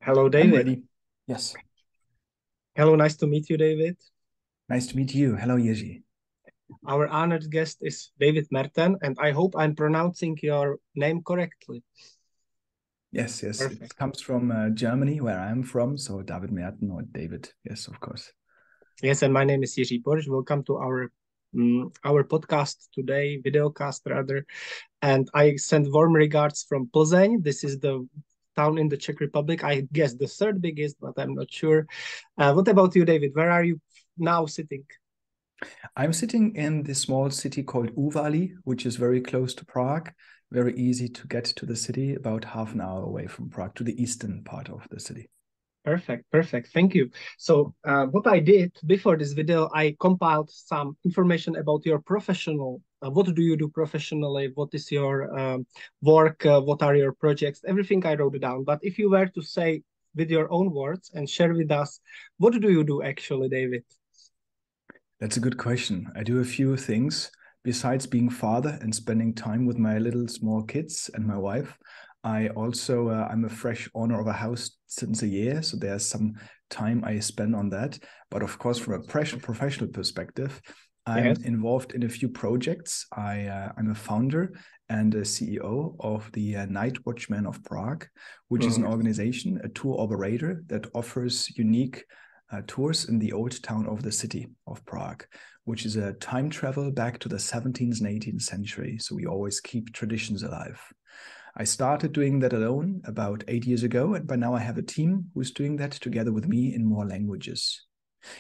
Hello, I'm David. ready. Yes. Hello, nice to meet you, David. Nice to meet you. Hello, Yeji. Our honored guest is David Merten, and I hope I'm pronouncing your name correctly. Yes, yes. Perfect. It comes from Germany, where I'm from. So David Merten or David. Yes, of course. Yes, and my name is Jiří Borš. Welcome to our podcast today, videocast rather. And I send warm regards from Plzeň. This is the town in the Czech Republic. I guess the third biggest, but I'm not sure. What about you, David? Where are you now sitting? I'm sitting in the small city called Uvali, which is very close to Prague. Very easy to get to the city, about half an hour away from Prague, to the eastern part of the city. Perfect, perfect. Thank you. So, what I did before this video, I compiled some information about your professional. What do you do professionally? What is your work? What are your projects? Everything I wrote down. But if you were to say with your own words and share with us, what do you do actually, David? That's a good question. I do a few things. Besides being father and spending time with my little small kids and my wife, I'm a fresh owner of a house since a year, so there's some time I spend on that. But of course, from a professional perspective, I'm Yes. involved in a few projects. I'm a founder and a CEO of the Nightwatchman of Prague, which is an Mhm. organization, a tour operator that offers unique tours in the old town of the city of Prague, which is a time travel back to the 17th and 18th century. So we always keep traditions alive. I started doing that alone about 8 years ago, and by now I have a team who's doing that together with me in more languages.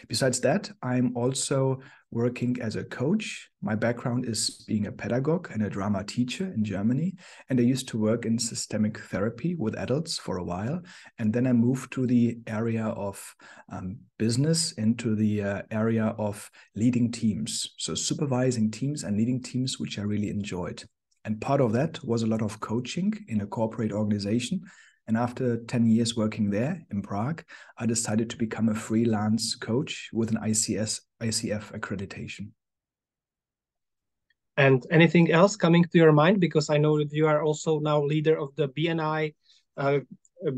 Besides that, I'm also working as a coach. My background is being a pedagogue and a drama teacher in Germany. And I used to work in systemic therapy with adults for a while. And then I moved to the area of business, into the area of leading teams. So supervising teams and leading teams, which I really enjoyed. And part of that was a lot of coaching in a corporate organization. And after 10 years working there in Prague, I decided to become a freelance coach with an ICF accreditation. And anything else coming to your mind? Because I know that you are also now leader of the BNI uh,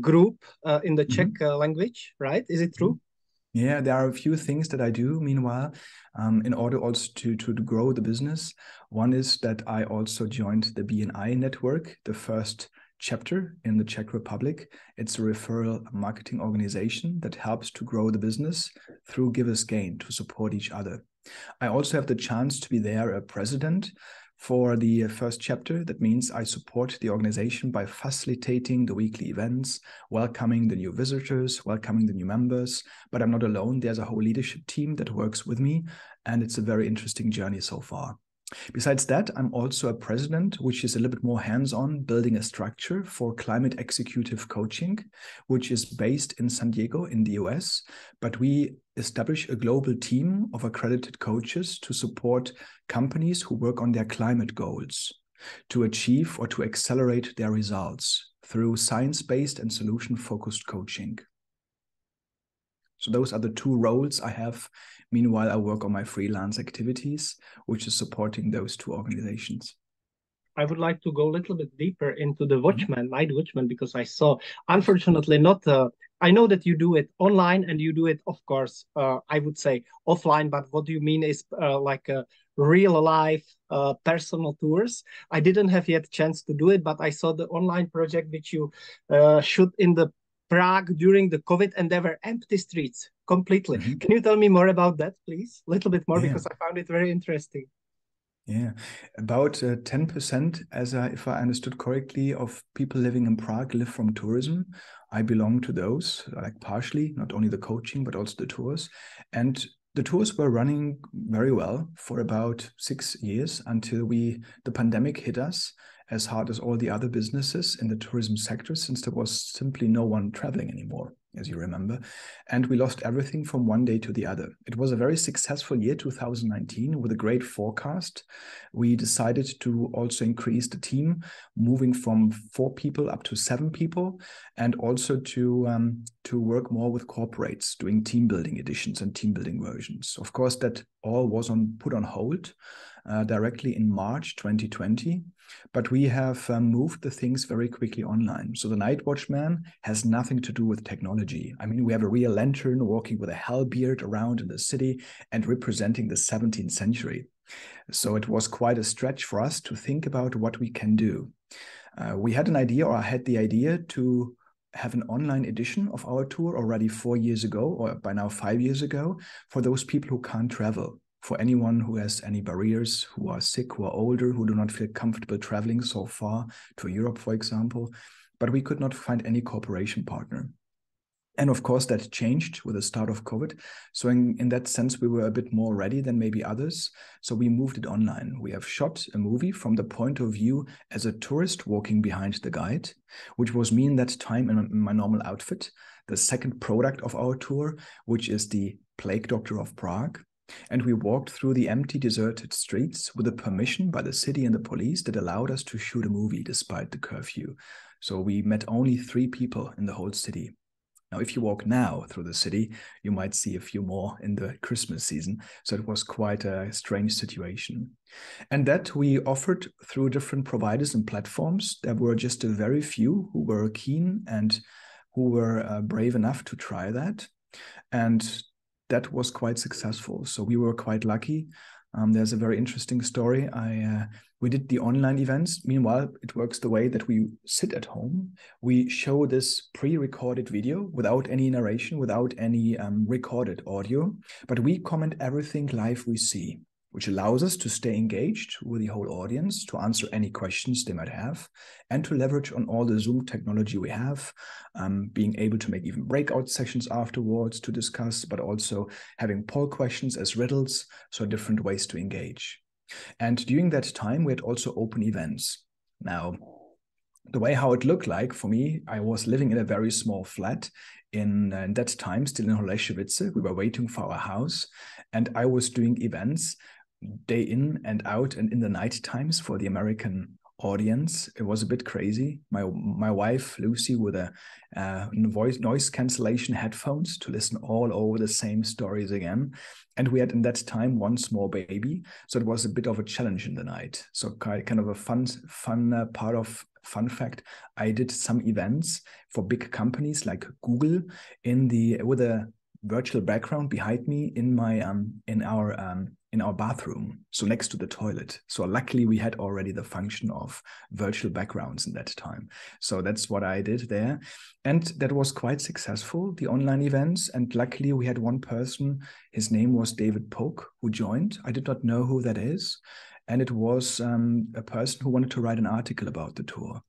group in the Czech language, right? Is it true? Yeah, there are a few things that I do meanwhile in order also to grow the business. One is that I also joined the BNI network, the first chapter in the Czech Republic. It's a referral marketing organization that helps to grow the business through givers gain to support each other. I also have the chance to be there a president for the first chapter. That means I support the organization by facilitating the weekly events, welcoming the new visitors, welcoming the new members. But I'm not alone. There's a whole leadership team that works with me, and it's a very interesting journey so far. Besides that, I'm also a president, which is a little bit more hands-on, building a structure for climate executive coaching, which is based in San Diego in the US. But we establish a global team of accredited coaches to support companies who work on their climate goals, to achieve or to accelerate their results through science-based and solution-focused coaching. So those are the two roles I have. Meanwhile, I work on my freelance activities, which is supporting those two organizations. I would like to go a little bit deeper into the Watchman, Night Watchman, because I saw, unfortunately, not. I know that you do it online and you do it, of course, I would say offline. But what do you mean is like a real life personal tours? I didn't have yet chance to do it, but I saw the online project which you shoot in the Prague during the COVID, and there were empty streets completely. Mm-hmm. Can you tell me more about that, please? A little bit more, Yeah. because I found it very interesting. Yeah, about 10%, if I understood correctly, of people living in Prague live from tourism. I belong to those, like partially, not only the coaching, but also the tours. And the tours were running very well for about 6 years until the pandemic hit us as hard as all the other businesses in the tourism sector, since there was simply no one traveling anymore, as you remember. And we lost everything from one day to the other. It was a very successful year, 2019, with a great forecast. We decided to also increase the team, moving from 4 people up to 7 people, and also to work more with corporates, doing team building editions and team building versions. Of course, that all was put on hold. directly in March 2020, but we have moved the things very quickly online. So the Nightwatchman has nothing to do with technology. I mean, we have a real lantern walking with a halberd around in the city and representing the 17th century. So it was quite a stretch for us to think about what we can do. We had an idea, or I had the idea, to have an online edition of our tour already 4 years ago, or by now 5 years ago, for those people who can't travel, for anyone who has any barriers, who are sick, who are older, who do not feel comfortable traveling so far to Europe, for example. But we could not find any cooperation partner. And of course, that changed with the start of COVID. So in that sense, we were a bit more ready than maybe others. So we moved it online. We have shot a movie from the point of view as a tourist walking behind the guide, which was me in that time in my normal outfit. The second product of our tour, which is the Plague Doctor of Prague. And we walked through the empty, deserted streets with a permission by the city and the police that allowed us to shoot a movie despite the curfew. So we met only 3 people in the whole city. Now, if you walk now through the city, you might see a few more in the Christmas season. So it was quite a strange situation. And that we offered through different providers and platforms. There were just a very few who were keen and who were brave enough to try that. And that was quite successful. So we were quite lucky. There's a very interesting story. We did the online events. Meanwhile, it works the way that we sit at home. We show this pre-recorded video without any narration, without any recorded audio, but we comment everything live we see, which allows us to stay engaged with the whole audience, to answer any questions they might have, and to leverage on all the Zoom technology we have, being able to make even breakout sessions afterwards to discuss, but also having poll questions as riddles, so different ways to engage. And during that time, we had also open events. Now, the way how it looked like for me, I was living in a very small flat in that time, still in Holešovice. We were waiting for our house, and I was doing events day in and out and in the night times for the American audience. It was a bit crazy. My wife, Lucy, with a noise cancellation headphones to listen all over the same stories again. And we had in that time 1 small baby. So it was a bit of a challenge in the night. So kind of a fun fact, I did some events for big companies like Google with a virtual background behind me in our bathroom, so next to the toilet. So luckily we had already the function of virtual backgrounds in that time. So that's what I did there. And that was quite successful, the online events. And luckily we had one person, his name was David Polk, who joined. I did not know who that is. And it was a person who wanted to write an article about the tour.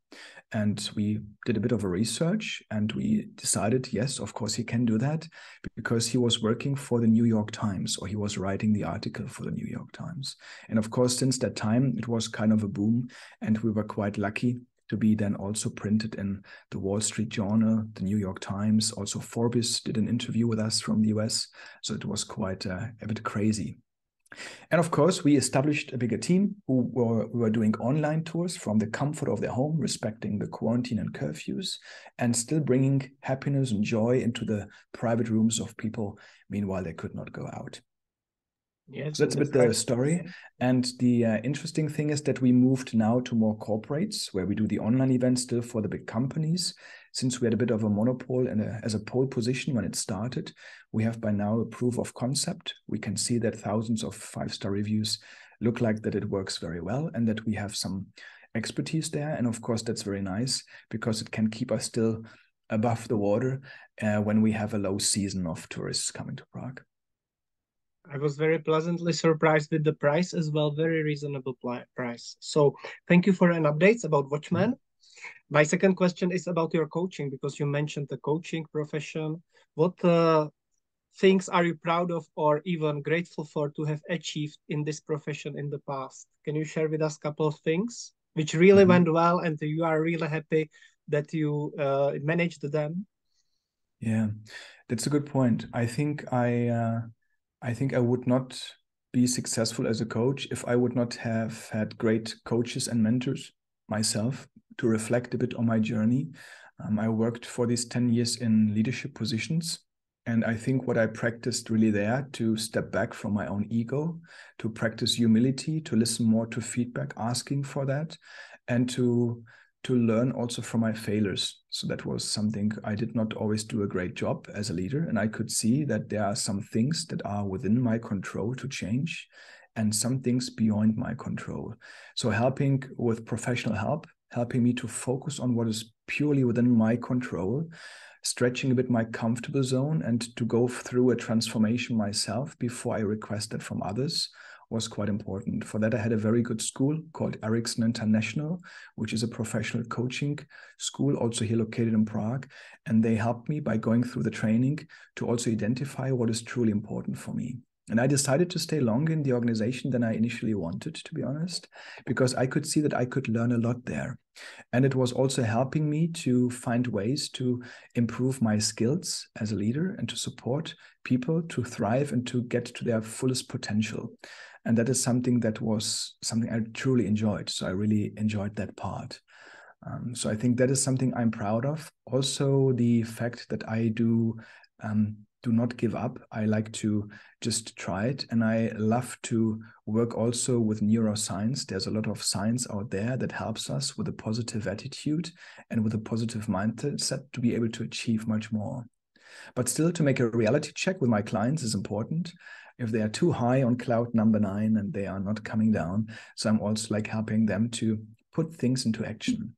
And we did a bit of a research and we decided, yes, of course he can do that, because he was working for the New York Times, or he was writing the article for the New York Times. And of course, since that time, it was kind of a boom, and we were quite lucky to be then also printed in the Wall Street Journal, the New York Times. Also Forbes did an interview with us from the US. So it was quite a bit crazy. And of course, we established a bigger team who were doing online tours from the comfort of their home, respecting the quarantine and curfews, and still bringing happiness and joy into the private rooms of people. Meanwhile, they could not go out. Yes, so that's a bit the story. And the interesting thing is that we moved now to more corporates, where we do the online events still for the big companies. Since we had a bit of a monopoly and as a pole position when it started, we have by now a proof of concept. We can see that thousands of 5-star reviews look like that it works very well, and that we have some expertise there. And of course, that's very nice, because it can keep us still above the water when we have a low season of tourists coming to Prague. I was very pleasantly surprised with the price as well, very reasonable price. So thank you for an updates about Watchman. My second question is about your coaching, because you mentioned the coaching profession. What things are you proud of or even grateful for to have achieved in this profession in the past? Can you share with us a couple of things which really went well and you are really happy that you managed them? Yeah, that's a good point. I think I would not be successful as a coach if I would not have had great coaches and mentors myself to reflect a bit on my journey. I worked for these 10 years in leadership positions, And I think what I practiced really there, to step back from my own ego, to practice humility, to listen more to feedback, asking for that, and to learn also from my failures. So that was something I did not always do a great job as a leader. And I could see that there are some things that are within my control to change and some things beyond my control. So helping with professional help, helping me to focus on what is purely within my control, stretching a bit my comfortable zone, and to go through a transformation myself before I request that from others was quite important. For that, I had a very good school called Ericsson International, which is a professional coaching school, also here located in Prague. And they helped me by going through the training to also identify what is truly important for me. And I decided to stay longer in the organization than I initially wanted, to be honest, because I could see that I could learn a lot there. And it was also helping me to find ways to improve my skills as a leader and to support people to thrive and to get to their fullest potential. And that is something that was something I truly enjoyed. So I really enjoyed that part. So I think that is something I'm proud of. Also, the fact that I do not give up. I like to just try it. And I love to work also with neuroscience. There's a lot of science out there that helps us with a positive attitude and with a positive mindset to be able to achieve much more. But still, to make a reality check with my clients is important. If they are too high on cloud number 9 and they are not coming down. So I'm also like helping them to put things into action.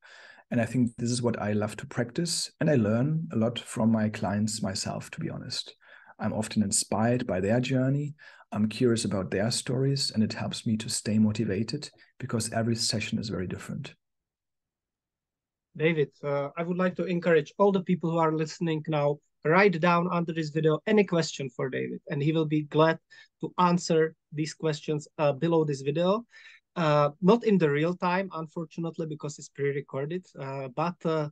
And I think this is what I love to practice. And I learn a lot from my clients myself, to be honest. I'm often inspired by their journey. I'm curious about their stories, and it helps me to stay motivated because every session is very different. David, I would like to encourage all the people who are listening now, write down under this video any question for David, and he will be glad to answer these questions below this video. Not in the real time, unfortunately, because it's pre-recorded, but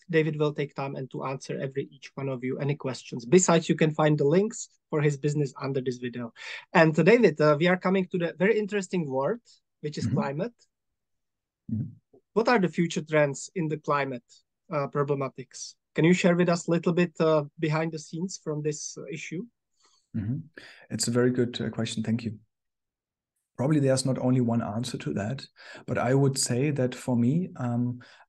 David will take time and to answer each one of you any questions. Besides, you can find the links for his business under this video. And David, we are coming to the very interesting word, which is climate. What are the future trends in the climate problematics? Can you share with us a little bit behind the scenes from this issue? It's a very good question. Thank you. Probably there's not only one answer to that, but I would say that for me,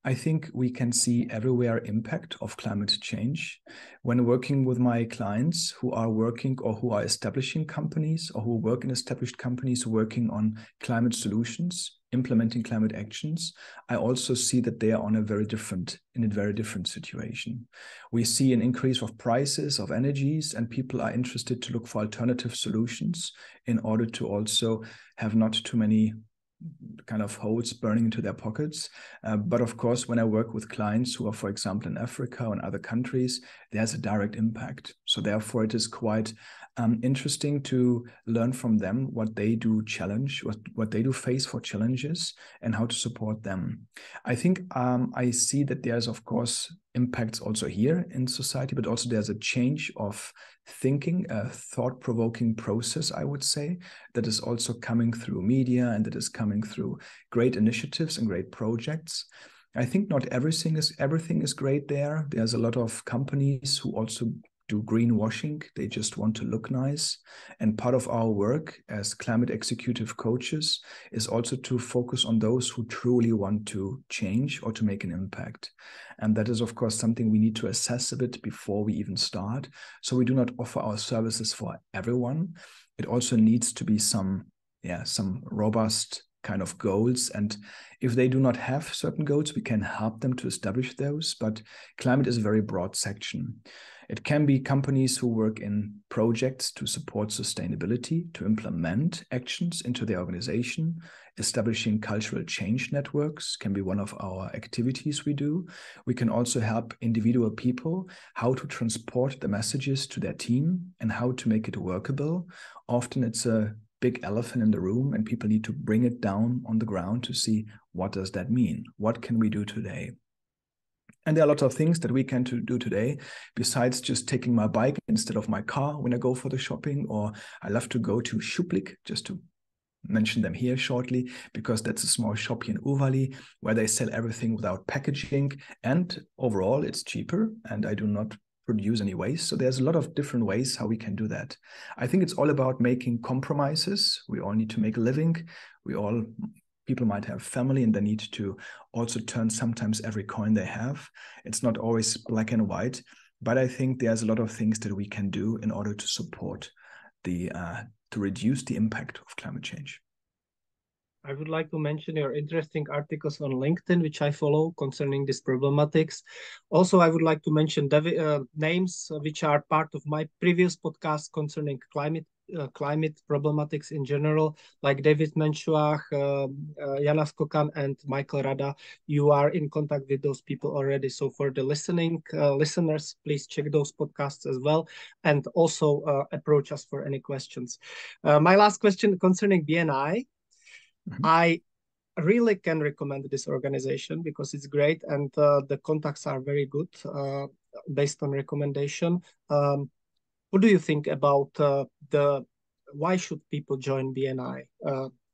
I think we can see everywhere impact of climate change. When working with my clients who are working or who are establishing companies or who work in established companies working on climate solutions, implementing climate actions, I also see that they are in a very different situation. We see an increase of prices of energies, and people are interested to look for alternative solutions in order to also have not too many kind of holes burning into their pockets. But of course, when I work with clients who are, for example, in Africa or in other countries, there's a direct impact. So therefore, it is quite interesting to learn from them what they do what they do face for challenges and how to support them. I think I see that there's, of course, impacts also here in society, but also there's a change of thinking, a thought-provoking process, I would say, that is also coming through media and that is coming through great initiatives and great projects. I think not everything is great there. There's a lot of companies who also do greenwashing. They just want to look nice. And part of our work as climate executive coaches is also to focus on those who truly want to change or to make an impact. And that is, of course, something we need to assess a bit before we even start. So we do not offer our services for everyone. It also needs to be some robust kind of goals. And if they do not have certain goals, we can help them to establish those. But climate is a very broad section. It can be companies who work in projects to support sustainability, to implement actions into their organization. Establishing cultural change networks can be one of our activities we do. We can also help individual people how to transport the messages to their team and how to make it workable. Often it's a big elephant in the room and people need to bring it down on the ground to see what does that mean? What can we do today? And there are a lot of things that we can do today, besides just taking my bike instead of my car when I go for the shopping, or I love to go to Šuplik, just to mention them here shortly, because that's a small shop here in Uvali where they sell everything without packaging. And overall, it's cheaper. And I do not produce any waste. So there's a lot of different ways how we can do that. I think it's all about making compromises. We all need to make a living. People might have family and they need to also turn sometimes every coin they have. It's not always black and white, but I think there's a lot of things that we can do in order to support to reduce the impact of climate change. I would like to mention your interesting articles on LinkedIn, which I follow concerning this problematics. Also, I would like to mention names which are part of my previous podcast concerning climate problematics in general, like David Menchuach, Jana Skokan, and Michael Rada. You are in contact with those people already. So for the listeners, please check those podcasts as well, and also approach us for any questions. My last question concerning BNI. I really can recommend this organization because it's great and the contacts are very good based on recommendation. What do you think about why should people join BNI?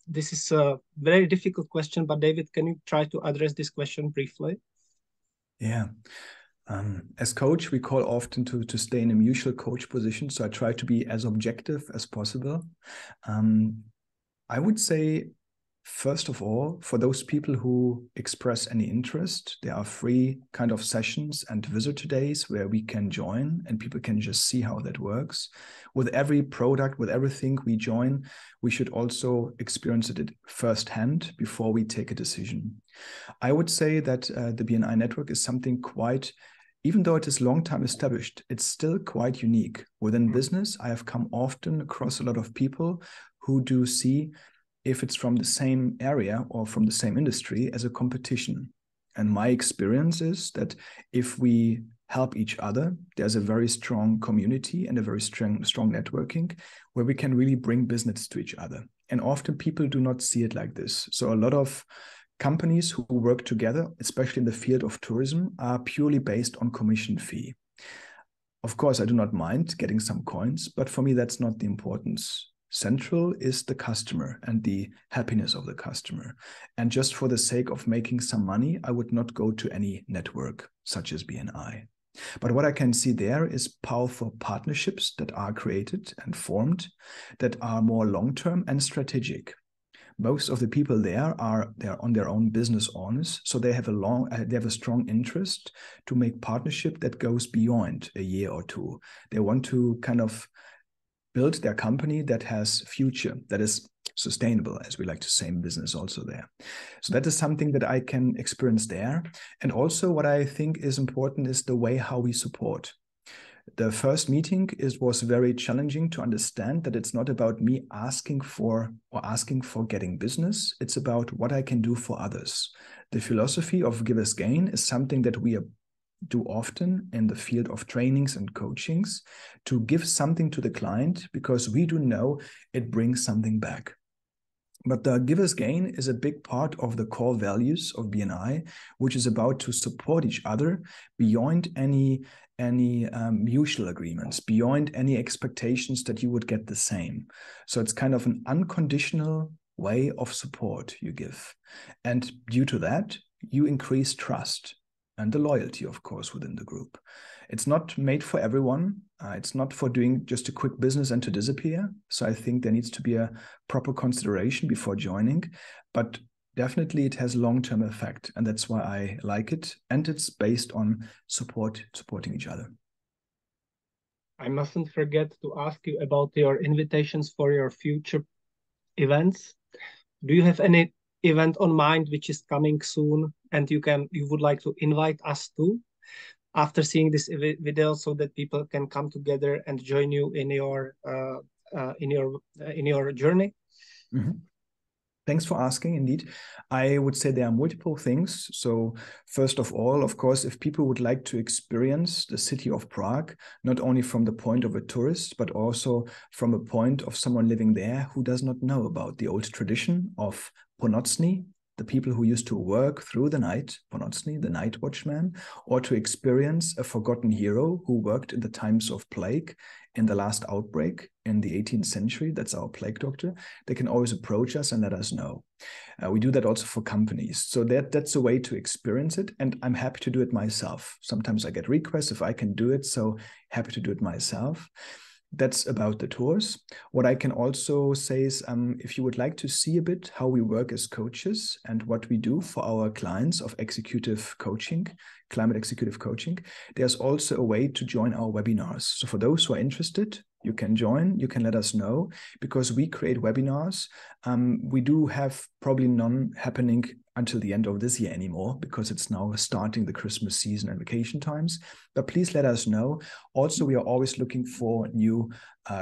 This is a very difficult question, but David, can you try to address this question briefly? Yeah. As coach, we call often to stay in a mutual coach position. So I try to be as objective as possible. I would say, first of all, for those people who express any interest, there are free kind of sessions and visitor days where we can join and people can just see how that works. With every product, with everything we join, we should also experience it firsthand before we take a decision. I would say that the BNI network is something quite, even though it is long time established, it's still quite unique. Within business, I have come often across a lot of people who do see if it's from the same area or from the same industry as a competition. And my experience is that if we help each other, there's a very strong community and a very strong networking where we can really bring business to each other. And often people do not see it like this. So a lot of companies who work together, especially in the field of tourism, are purely based on commission fee. Of course, I do not mind getting some coins, but for me, that's not the importance. Central is the customer and the happiness of the customer. And just for the sake of making some money, I would not go to any network such as BNI. But what I can see there is powerful partnerships that are created and formed that are more long-term and strategic. Most of the people they're on their own business owners, so they have a strong interest to make partnership that goes beyond a year or two. They want to kind of build their company that has future, that is sustainable, as we like to say in business also there. So that is something that I can experience there. And also what I think is important is the way how we support. The first meeting was very challenging to understand that it's not about me asking for getting business. It's about what I can do for others. The philosophy of give as gain is something that we do often in the field of trainings and coachings, to give something to the client because we do know it brings something back. But the give as gain is a big part of the core values of BNI, which is about to support each other beyond any mutual agreements, beyond any expectations that you would get the same. So it's kind of an unconditional way of support you give. And due to that, you increase trust and the loyalty, of course, within the group. It's not made for everyone. It's not for doing just a quick business and to disappear. So I think there needs to be a proper consideration before joining, but definitely it has long-term effect. And that's why I like it. And it's based on supporting each other. I mustn't forget to ask you about your invitations for your future events. Do you have any event on mind which is coming soon and you would like to invite us to after seeing this video so that people can come together and join you in your journey? Mm-hmm. Thanks for asking. Indeed, I would say there are multiple things. So first of all, of course, if people would like to experience the city of Prague, not only from the point of a tourist, but also from a point of someone living there who does not know about the old tradition of Ponocny, the people who used to work through the night, ponocní, the night watchman, or to experience a forgotten hero who worked in the times of plague in the last outbreak in the 18th century. That's our plague doctor. They can always approach us and let us know. We do that also for companies. So that's a way to experience it. And I'm happy to do it myself. Sometimes I get requests if I can do it. So happy to do it myself. That's about the tours. What I can also say is if you would like to see a bit how we work as coaches and what we do for our clients of executive coaching, climate executive coaching, there's also a way to join our webinars. So for those who are interested, you can join, you can let us know, because we create webinars. We do have probably none happening until the end of this year anymore, because it's now starting the Christmas season and vacation times. But please let us know. Also, we are always looking for new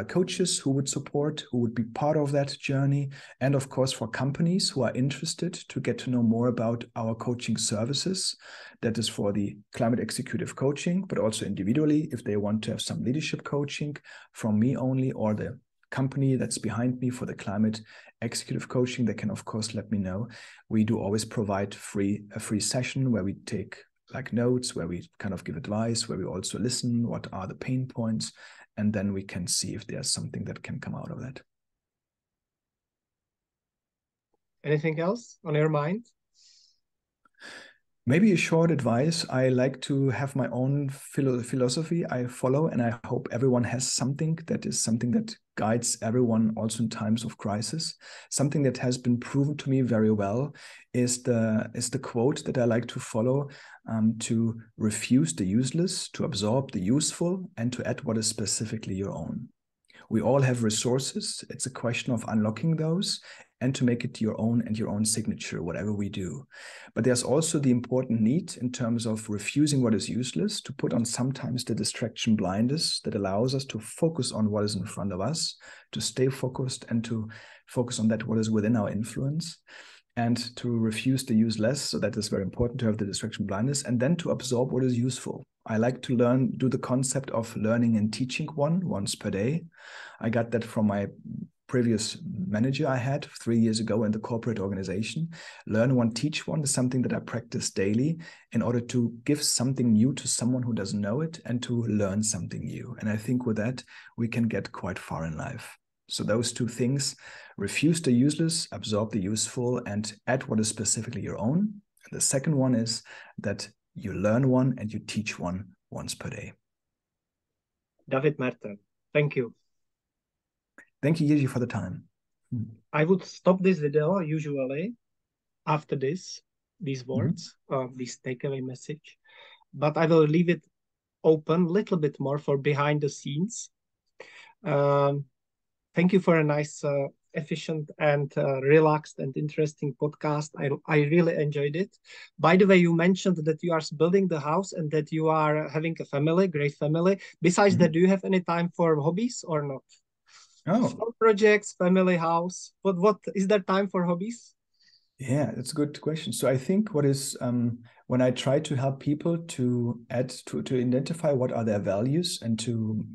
coaches who would support, who would be part of that journey. And of course, for companies who are interested to get to know more about our coaching services. That is for the climate executive coaching, but also individually, if they want to have some leadership coaching from me only, or the company that's behind me for the climate executive coaching, they can of course let me know. We do always provide a free session where we take like notes, where we kind of give advice, where we also listen, what are the pain points, and then we can see if there's something that can come out of that. Anything else on your mind? Maybe a short advice. I like to have my own philosophy I follow, and I hope everyone has something that guides everyone also in times of crisis. Something that has been proven to me very well is the quote that I like to follow, to refuse the useless, to absorb the useful, and to add what is specifically your own. We all have resources. It's a question of unlocking those and to make it your own and your own signature, whatever we do. But there's also the important need in terms of refusing what is useless, to put on sometimes the distraction blinders that allows us to focus on what is in front of us, to stay focused and to focus on that what is within our influence, and to refuse to use less. So that is very important, to have the distraction blindness, and then to absorb what is useful. I like to do the concept of learning and teaching once per day. I got that from my previous manager I had 3 years ago in the corporate organization. Learn one, teach one is something that I practice daily in order to give something new to someone who doesn't know it and to learn something new. And I think with that, we can get quite far in life. So those two things, refuse the useless, absorb the useful, and add what is specifically your own. And the second one is that you learn one and you teach one once per day. David Merten, thank you. Thank you, Jiří, for the time. I would stop this video usually after these words, this takeaway message, but I will leave it open a little bit more for behind the scenes. Thank you for a nice, efficient and relaxed and interesting podcast. I really enjoyed it. By the way, you mentioned that you are building the house and that you are having a family, great family. Besides that, do you have any time for hobbies or not? Oh, Small projects, family, house. What is there time for hobbies? Yeah, that's a good question. So I think what is when I try to help people to identify what are their values and to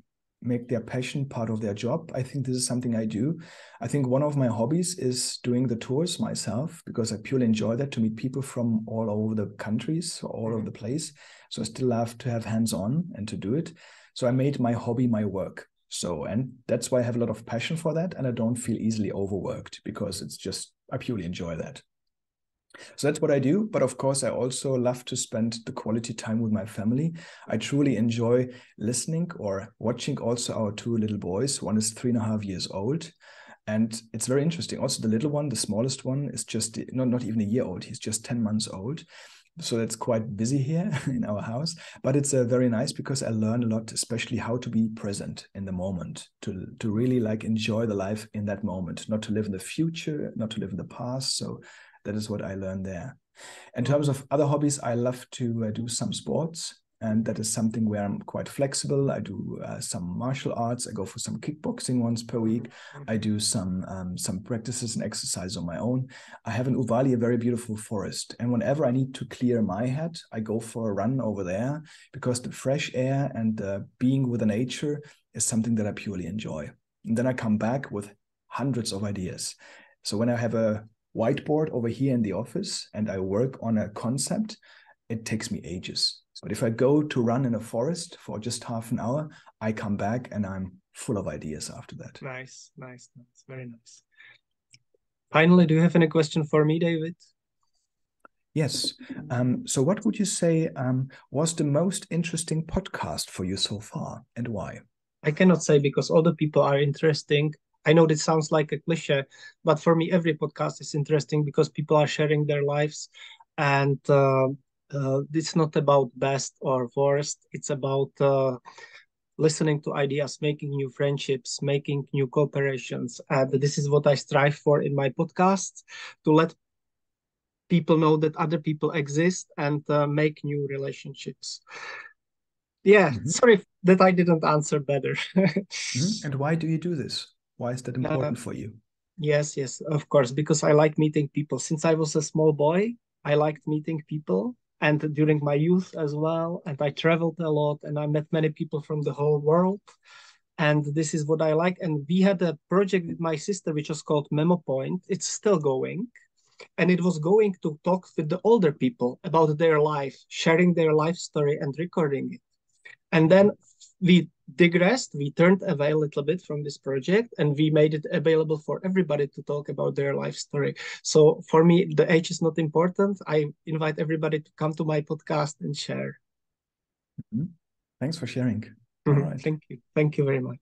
make their passion part of their job, I think this is something I do. I think one of my hobbies is doing the tours myself, because I purely enjoy that, to meet people from all over the countries, all over the place. So I still love to have hands-on and to do it. So I made my hobby my work. So, and that's why I have a lot of passion for that, and I don't feel easily overworked, because it's just, I purely enjoy that. So that's what I do. But of course, I also love to spend the quality time with my family. I truly enjoy listening or watching also our two little boys. One is 3.5 years old. And it's very interesting. Also, the little one, the smallest one, is just not even a year old. He's just 10 months old. So that's quite busy here in our house. But it's very nice, because I learn a lot, especially how to be present in the moment, to really like enjoy the life in that moment, not to live in the future, not to live in the past. So that is what I learned there. In terms of other hobbies, I love to do some sports. And that is something where I'm quite flexible. I do some martial arts. I go for some kickboxing once per week. I do some practices and exercise on my own. I have in Uvali a very beautiful forest. And whenever I need to clear my head, I go for a run over there, because the fresh air and being with the nature is something that I purely enjoy. And then I come back with hundreds of ideas. So when I have a whiteboard over here in the office and I work on a concept, it takes me ages. But if I go to run in a forest for just half an hour, I come back and I'm full of ideas after that. Nice, nice, nice. Very nice. Finally, do you have any question for me, David? Yes. So what would you say was the most interesting podcast for you so far, and why? I cannot say because all the people are interesting. I know this sounds like a cliche, but for me, every podcast is interesting because people are sharing their lives, and it's not about best or worst. It's about listening to ideas, making new friendships, making new cooperations, and this is what I strive for in my podcasts, to let people know that other people exist and make new relationships. Yeah, sorry that I didn't answer better. And why do you do this? Why is that important for you? Yes, yes, of course, because I like meeting people. Since I was a small boy, I liked meeting people, and during my youth as well. And I traveled a lot and I met many people from the whole world. And this is what I like. And we had a project with my sister, which was called Memo Point. It's still going. And it was going to talk with the older people about their life, sharing their life story and recording it. And then we digressed, we turned away a little bit from this project and we made it available for everybody to talk about their life story. So for me, the age is not important. I invite everybody to come to my podcast and share. Thanks for sharing. All right. Thank you. Thank you very much.